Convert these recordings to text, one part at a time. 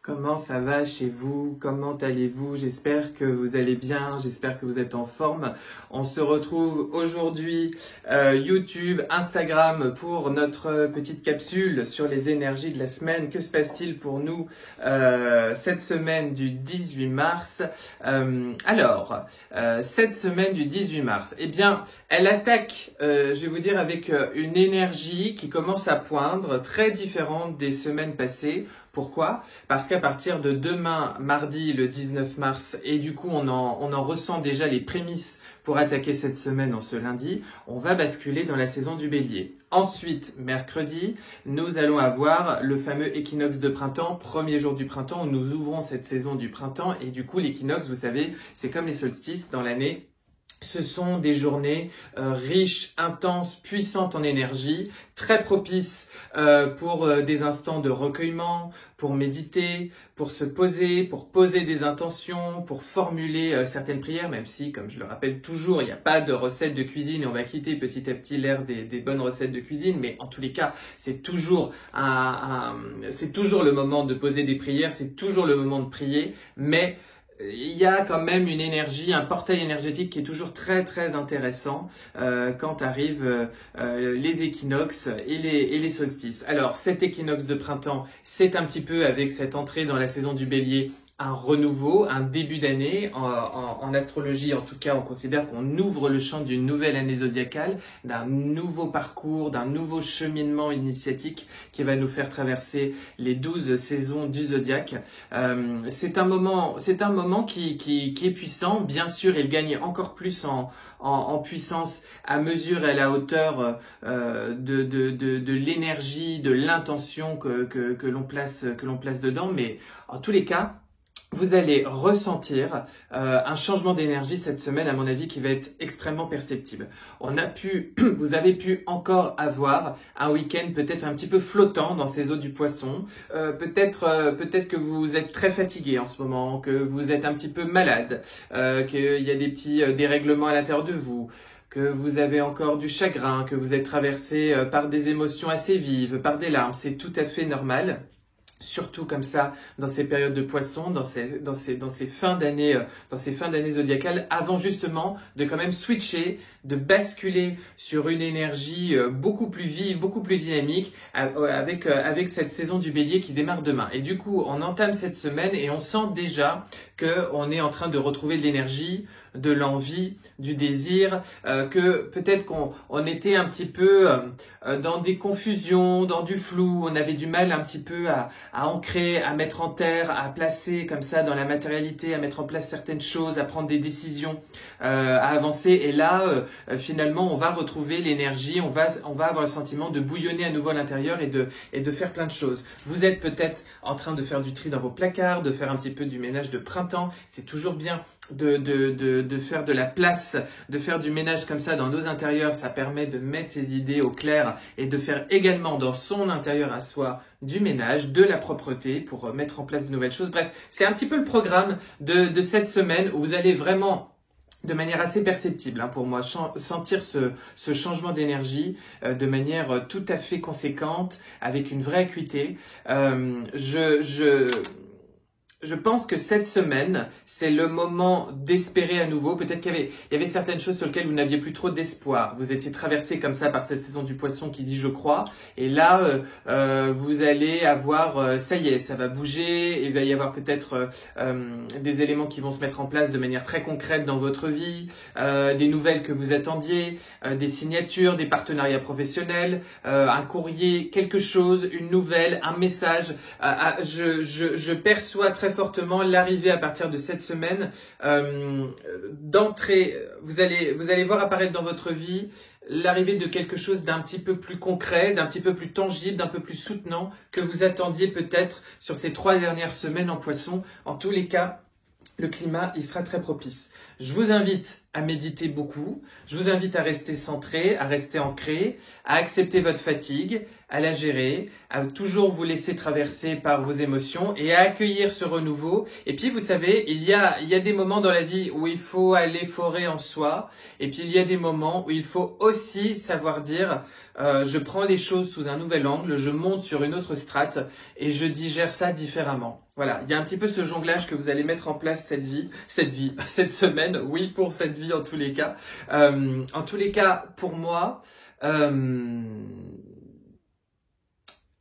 Comment ça va chez vous? Comment allez-vous? J'espère que vous allez bien, j'espère que vous êtes en forme. On se retrouve aujourd'hui YouTube, Instagram pour notre petite capsule sur les énergies de la semaine. Que se passe-t-il pour nous cette semaine du 18 mars? Cette semaine du 18 mars, eh bien, elle attaque, je vais vous dire, avec une énergie qui commence à poindre, très différente des semaines passées. Pourquoi? Parce qu'à partir de demain, mardi, le 19 mars, et du coup on en ressent déjà les prémices pour attaquer cette semaine en ce lundi, on va basculer dans la saison du Bélier. Ensuite, mercredi, nous allons avoir le fameux équinoxe de printemps, premier jour du printemps, où nous ouvrons cette saison du printemps, et du coup l'équinoxe, vous savez, c'est comme les solstices dans l'année. Ce sont des journées riches, intenses, puissantes en énergie, très propices pour des instants de recueillement, pour méditer, pour se poser, pour poser des intentions, pour formuler certaines prières, même si, comme je le rappelle toujours, il n'y a pas de recette de cuisine et on va quitter petit à petit l'ère des bonnes recettes de cuisine, mais en tous les cas, c'est toujours le moment de poser des prières, c'est toujours le moment de prier, mais il y a quand même une énergie, un portail énergétique qui est toujours très très intéressant quand arrivent les équinoxes et les solstices. Alors cet équinoxe de printemps, c'est un petit peu avec cette entrée dans la saison du Bélier, un renouveau, un début d'année. En astrologie, en tout cas, on considère qu'on ouvre le champ d'une nouvelle année zodiacale, d'un nouveau parcours, d'un nouveau cheminement initiatique qui va nous faire traverser les 12 saisons du zodiaque. C'est un moment qui est puissant. Bien sûr, il gagne encore plus en puissance à mesure et à la hauteur de l'énergie, de l'intention que l'on place dedans. Mais en tous les cas, vous allez ressentir un changement d'énergie cette semaine, à mon avis, qui va être extrêmement perceptible. Vous avez pu encore avoir un week-end peut-être un petit peu flottant dans ces eaux du Poisson. Peut-être que vous êtes très fatigué en ce moment, que vous êtes un petit peu malade, qu'il y a des petits dérèglements à l'intérieur de vous, que vous avez encore du chagrin, que vous êtes traversé par des émotions assez vives, par des larmes. C'est tout à fait normal. Surtout comme ça, dans ces périodes de Poisson, dans ces fins d'année zodiacales, avant justement de quand même switcher, de basculer sur une énergie beaucoup plus vive, beaucoup plus dynamique, avec cette saison du Bélier qui démarre demain. Et du coup, on entame cette semaine et on sent déjà qu'on est en train de retrouver de l'énergie, de l'envie, du désir, que peut-être qu'on était un petit peu dans des confusions, dans du flou, on avait du mal un petit peu à ancrer, à mettre en terre, à placer comme ça dans la matérialité, à mettre en place certaines choses, à prendre des décisions, à avancer. Et là, finalement, on va retrouver l'énergie, on va avoir le sentiment de bouillonner à nouveau à l'intérieur et de faire plein de choses. Vous êtes peut-être en train de faire du tri dans vos placards, de faire un petit peu du ménage de printemps. C'est toujours bien de faire de la place, de faire du ménage comme ça dans nos intérieurs. Ça permet de mettre ses idées au clair et de faire également dans son intérieur à soi du ménage, de la propreté pour mettre en place de nouvelles choses. Bref, c'est un petit peu le programme de cette semaine où vous allez vraiment de manière assez perceptible pour moi, sentir ce changement d'énergie de manière tout à fait conséquente, avec une vraie acuité. Je pense que cette semaine, c'est le moment d'espérer à nouveau. Peut-être qu'il y avait certaines choses sur lesquelles vous n'aviez plus trop d'espoir. Vous étiez traversé comme ça par cette saison du Poisson qui dit je crois. Et là, vous allez avoir, ça y est, ça va bouger. Il va y avoir peut-être des éléments qui vont se mettre en place de manière très concrète dans votre vie, des nouvelles que vous attendiez, des signatures, des partenariats professionnels, un courrier, quelque chose, une nouvelle, un message. Je perçois très fortement l'arrivée à partir de cette semaine d'entrée. Vous allez voir apparaître dans votre vie l'arrivée de quelque chose d'un petit peu plus concret, d'un petit peu plus tangible, d'un peu plus soutenant que vous attendiez peut-être sur ces 3 dernières semaines en Poisson. En tous les cas, le climat, il sera très propice. Je vous invite à méditer beaucoup, je vous invite à rester centré, à rester ancré, à accepter votre fatigue, à la gérer, à toujours vous laisser traverser par vos émotions et à accueillir ce renouveau. Et puis, vous savez, il y a des moments dans la vie où il faut aller forer en soi. Et puis, il y a des moments où il faut aussi savoir dire, je prends les choses sous un nouvel angle, je monte sur une autre strate et je digère ça différemment. Voilà, il y a un petit peu ce jonglage que vous allez mettre en place cette semaine. Oui, pour cette vie en tous les cas. En tous les cas, pour moi,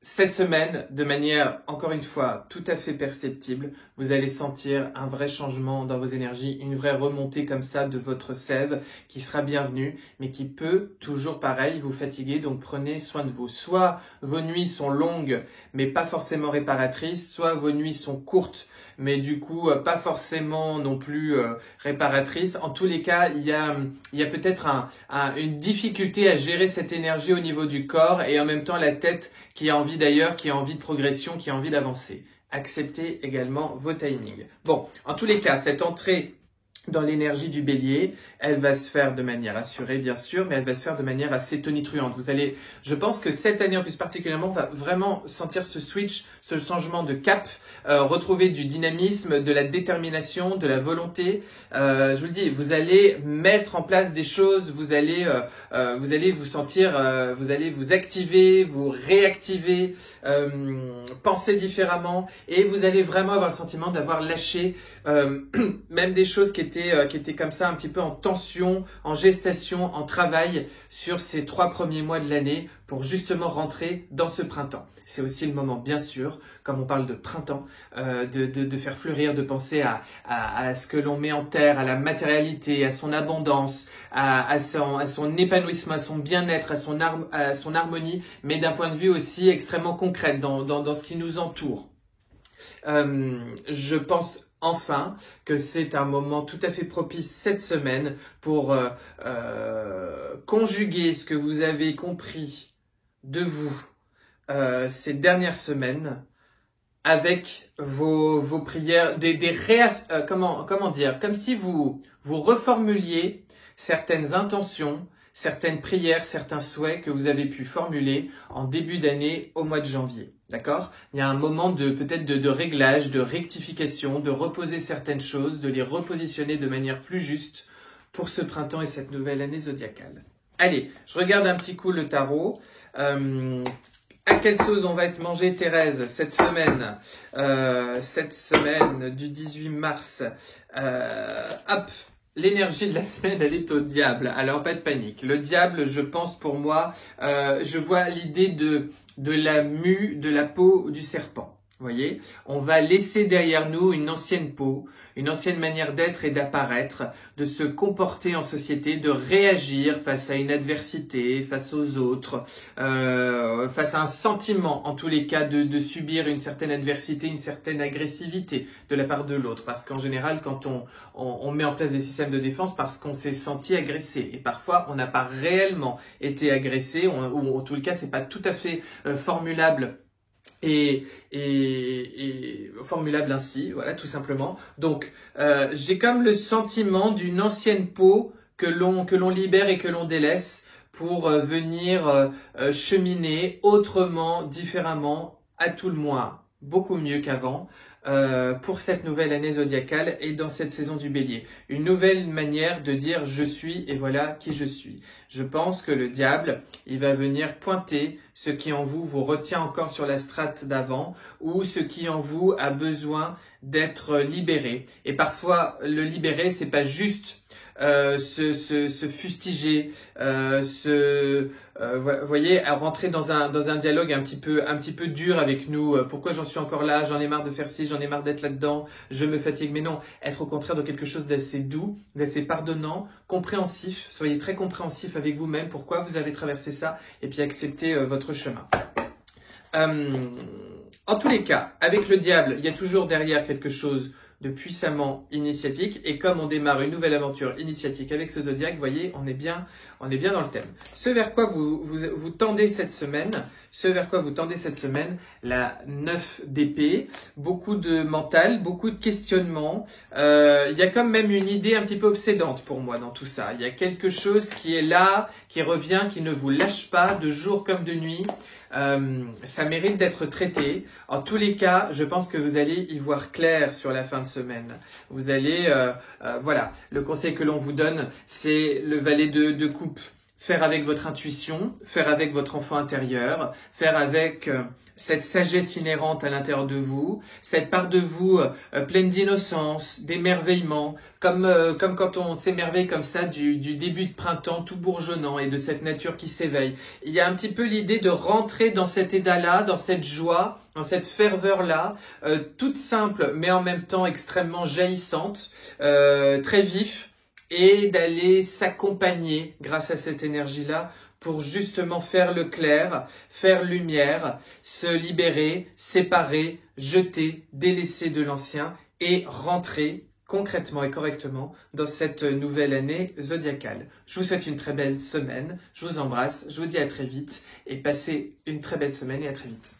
cette semaine, de manière, encore une fois, tout à fait perceptible, vous allez sentir un vrai changement dans vos énergies, une vraie remontée comme ça de votre sève qui sera bienvenue, mais qui peut toujours pareil vous fatiguer. Donc prenez soin de vous. Soit vos nuits sont longues, mais pas forcément réparatrices, soit vos nuits sont courtes, mais du coup pas forcément non plus réparatrices. En tous les cas, il y a peut-être une difficulté à gérer cette énergie au niveau du corps et en même temps la tête qui a envie de progression, qui a envie d'avancer. Acceptez également vos timings. Bon, en tous les cas, cette entrée dans l'énergie du bélier, elle va se faire de manière assurée, bien sûr, mais elle va se faire de manière assez tonitruante. Je pense que cette année en plus particulièrement, on va vraiment sentir ce switch, ce changement de cap, retrouver du dynamisme, de la détermination, de la volonté. Je vous le dis, vous allez mettre en place des choses, vous allez vous sentir, vous allez vous activer, vous réactiver, penser différemment, et vous allez vraiment avoir le sentiment d'avoir lâché même des choses qui étaient comme ça un petit peu en tension, en gestation, en travail sur ces 3 premiers mois de l'année pour justement rentrer dans ce printemps. C'est aussi le moment, bien sûr, comme on parle de printemps, de faire fleurir, de penser à ce que l'on met en terre, à la matérialité, à son abondance, à son épanouissement, à son bien-être, à son harmonie, mais d'un point de vue aussi extrêmement concret dans ce qui nous entoure. Je pense enfin que c'est un moment tout à fait propice cette semaine pour conjuguer ce que vous avez compris de vous ces dernières semaines avec vos prières, comment dire, comme si vous reformuliez certaines intentions, certaines prières, certains souhaits que vous avez pu formuler en début d'année au mois de janvier. D'accord? Il y a un moment peut-être de réglage, de rectification, de reposer certaines choses, de les repositionner de manière plus juste pour ce printemps et cette nouvelle année zodiacale. Allez, je regarde un petit coup le tarot. À quelle sauce on va être mangé, Thérèse, cette semaine du 18 mars. Hop! L'énergie de la semaine, elle est au diable. Alors, pas de panique. Le diable, je pense pour moi, je vois l'idée de la mue de la peau du serpent. Vous voyez, on va laisser derrière nous une ancienne peau, une ancienne manière d'être et d'apparaître, de se comporter en société, de réagir face à une adversité, face aux autres, face à un sentiment, en tous les cas, de subir une certaine adversité, une certaine agressivité de la part de l'autre. Parce qu'en général, quand on met en place des systèmes de défense, parce qu'on s'est senti agressé. Et parfois, on n'a pas réellement été agressé, ou en tout cas, c'est pas tout à fait formulable. Et formulable ainsi, voilà, tout simplement. Donc, j'ai comme le sentiment d'une ancienne peau que l'on libère et que l'on délaisse pour venir cheminer autrement, différemment, à tout le moins, beaucoup mieux qu'avant, pour cette nouvelle année zodiacale et dans cette saison du bélier. Une nouvelle manière de dire « je suis et voilà qui je suis ». Je pense que le diable, il va venir pointer ce qui en vous retient encore sur la strate d'avant ou ce qui en vous a besoin d'être libéré. Et parfois, le libérer, c'est pas juste se fustiger, voyez, à rentrer dans un dialogue un petit peu dur avec nous. Pourquoi j'en suis encore là? J'en ai marre de faire ci, j'en ai marre d'être là-dedans, je me fatigue. Mais non, être au contraire de quelque chose d'assez doux, d'assez pardonnant, compréhensif. Soyez très compréhensif avec vous-même, pourquoi vous avez traversé ça, et puis acceptez votre chemin. En tous les cas, avec le diable, il y a toujours derrière quelque chose de puissamment initiatique, et comme on démarre une nouvelle aventure initiatique avec ce zodiaque, vous voyez, on est bien on est bien dans le thème. Ce vers quoi vous tendez cette semaine, la 9 d'épée, beaucoup de mental, beaucoup de questionnements. Il y a quand même une idée un petit peu obsédante pour moi dans tout ça. Il y a quelque chose qui est là, qui revient, qui ne vous lâche pas de jour comme de nuit. Ça mérite d'être traité. En tous les cas, je pense que vous allez y voir clair sur la fin de semaine. Vous allez, voilà, le conseil que l'on vous donne, c'est le valet de coupe. Faire avec votre intuition, faire avec votre enfant intérieur, faire avec cette sagesse inhérente à l'intérieur de vous, cette part de vous pleine d'innocence, d'émerveillement, comme quand on s'émerveille comme ça du début de printemps tout bourgeonnant et de cette nature qui s'éveille. Il y a un petit peu l'idée de rentrer dans cet état-là, dans cette joie, dans cette ferveur-là, toute simple mais en même temps extrêmement jaillissante, très vif, et d'aller s'accompagner grâce à cette énergie-là pour justement faire le clair, faire lumière, se libérer, séparer, jeter, délaisser de l'ancien et rentrer concrètement et correctement dans cette nouvelle année zodiacale. Je vous souhaite une très belle semaine, je vous embrasse, je vous dis à très vite et passez une très belle semaine et à très vite.